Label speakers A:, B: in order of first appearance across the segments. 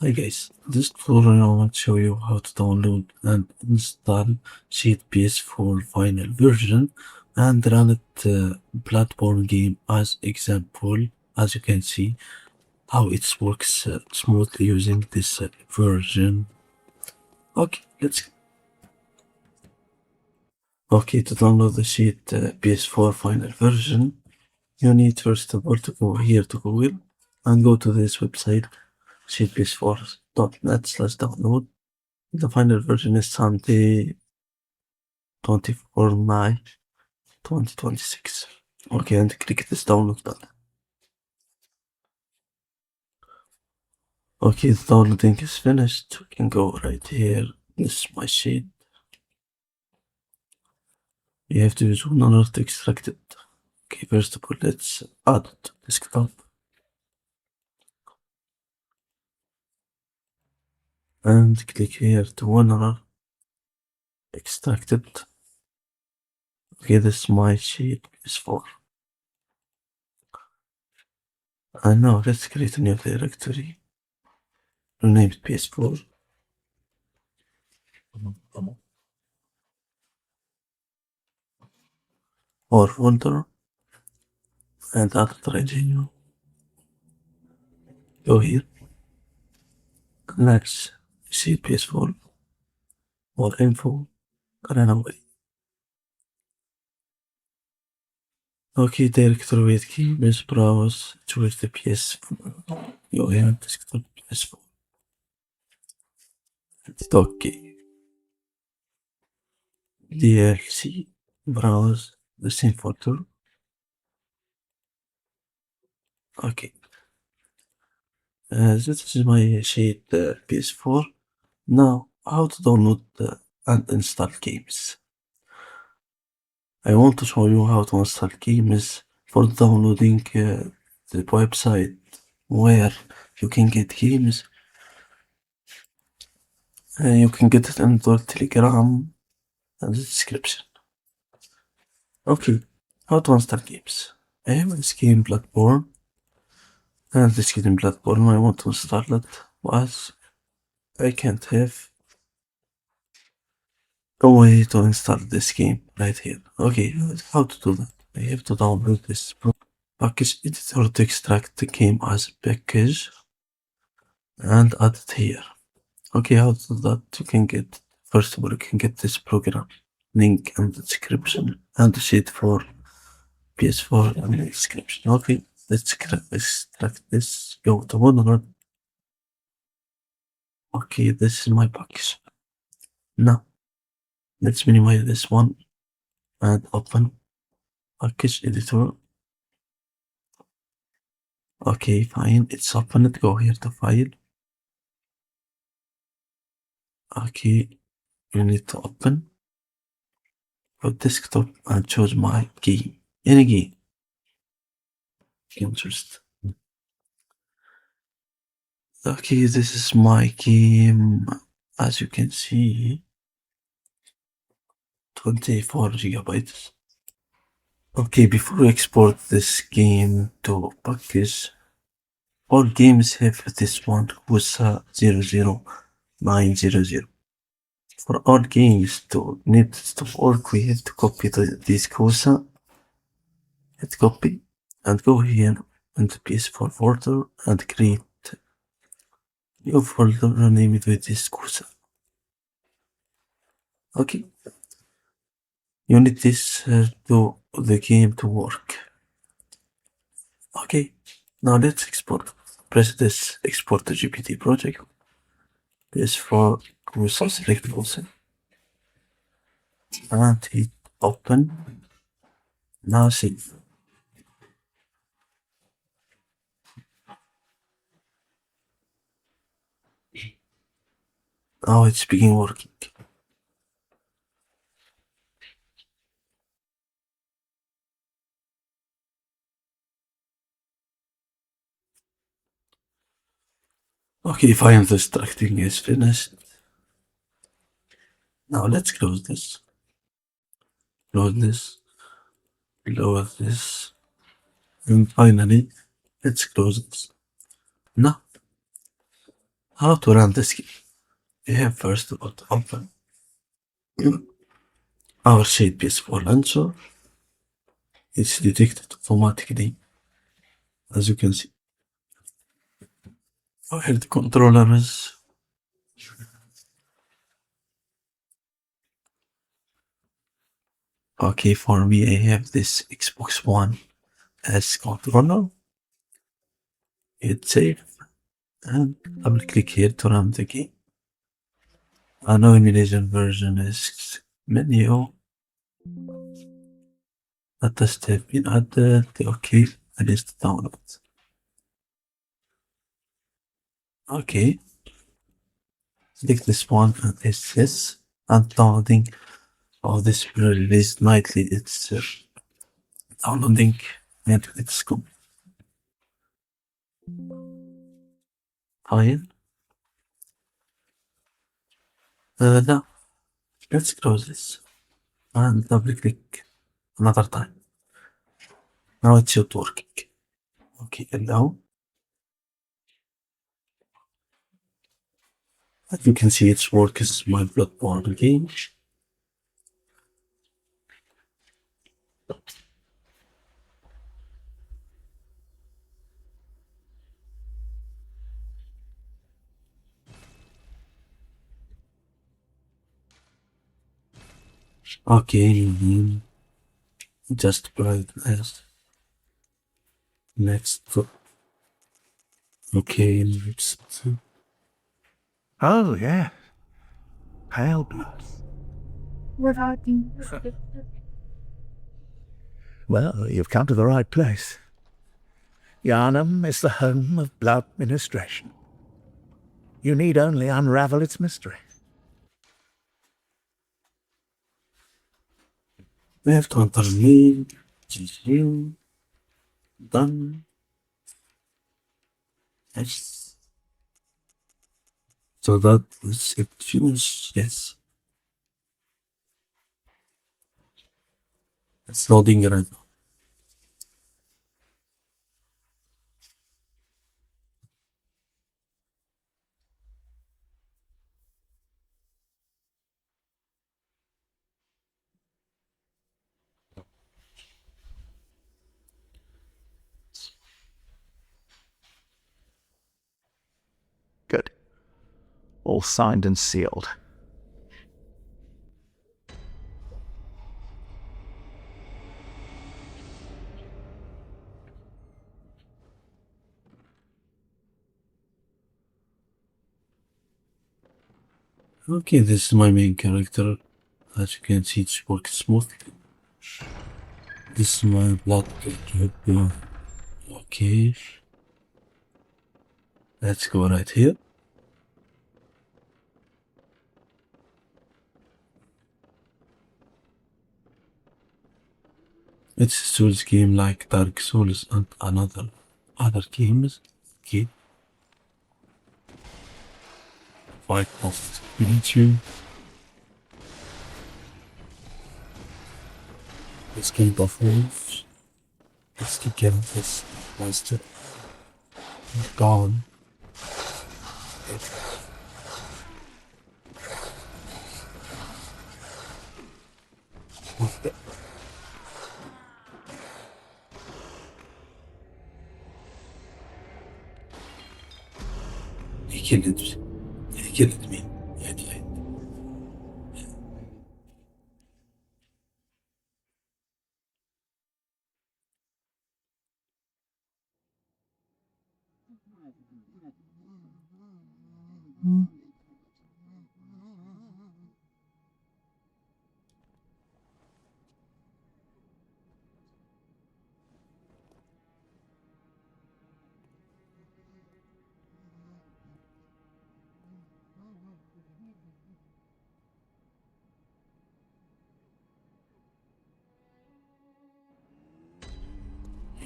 A: Hi guys, this tutorial I want to show you how to download and install ShadPS4 final version and run it Bloodborne game as example. As you can see how it works smoothly using this version. Okay, to download the ShadPS4 final version, you need first of all to go here to Google and go to this website shadps4.net/download. The final version is Sunday, 24 May 2026. Okay, and click this download button. Okay, the downloading is finished. We can go right here. This is my sheet. You have to use one in order to extract it. Okay, first of all, let's add it to desktop. And click here to winner. Extract it. Okay, this is my sheet PS4. And now let's create a new directory. Rename it PS4. Or folder. And add it right here. Go here. Let's see PS4 or info. Run away. Okay, directory with key, base browse, choose the PS4. Go here, desktop PS4. It's okay. DLC, browse, the same folder. Okay. This is my sheet PS4. Now, how to download and install games. I want to show you how to install games for downloading the website where you can get games. You can get it in the Telegram and the description. Okay, how to install games. I have this game Bloodborne, and this game Bloodborne I want to install it, but I can't have a way to install this game right here. Okay, how to do that? I have to download this package editor to extract the game as a package and add it here. Okay, how to do that? You can get, first of all, you can get this program link in the description and the sheet for PS4 in the description. Okay, let's extract this. Go to download. Okay, this is my package. Now, let's minimize this one and open package editor. Okay, fine, it's opened. Go here to file. Okay, you need to open for desktop and choose my game. Any game. Interest. Okay, this is my game. As you can see, 24 gigabytes. Okay, before we export this game to package, all games have this one CUSA 00900. For all games to need to work, we have to copy this CUSA, hit copy, and go here into PS4 folder and create new folder and name it with this CUSA. Okay. You need this to the game to work. Okay, now let's export. Press this export to GPT project. PS4 CUSA, select also. And hit open. Now save. Now it's begin working. Okay, fine, the extracting is finished. Now let's close this. Close this. Close this. And finally, let's close this. Now, How to run this game? We have first to open our ShadPS4 launcher. It's detected automatically, as you can see. Here the controller is. Okay, for me, I have this Xbox One as controller. It's safe, and double click here to run the game. I know emulation version is menu. That test have been added. Okay, I just download. Okay, select this one and it's this. And downloading of this released nightly. It's downloading and it's cool. Fine. Now let's close this and double click another time. Now it's not working. Okay, and now as you can see it's works my Bloodborne game. Okay, just play it next. Okay, next.
B: Oh, yeah. Pale blood. Well, you've come to the right place. Yarnum is the home of blood ministration. You need only unravel its mystery.
A: We have to enter name, GG, done. Yes. So that is it. Finish. Yes. It's loading right now.
B: Good. All signed and sealed.
A: Okay, this is my main character. As you can see, it works smoothly. This is my blood character. Okay. Let's go right here. It's a Souls game like Dark Souls and other games. Okay. Fight of YouTube. This game of wolves. Let's get this monster gone. What the? He killed me. He killed me. I died.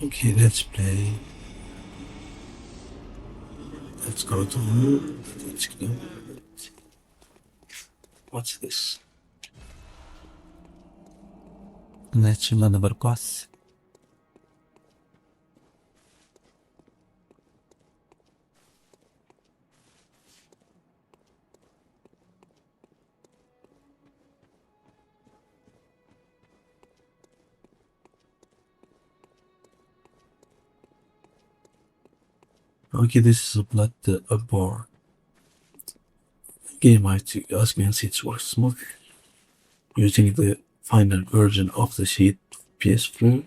A: Okay, let's play. Let's go to let's go. What's this? National Barcos. Okay, this is a Bloodborne game. As you can see, it works smooth using the final version of the ShadPS4.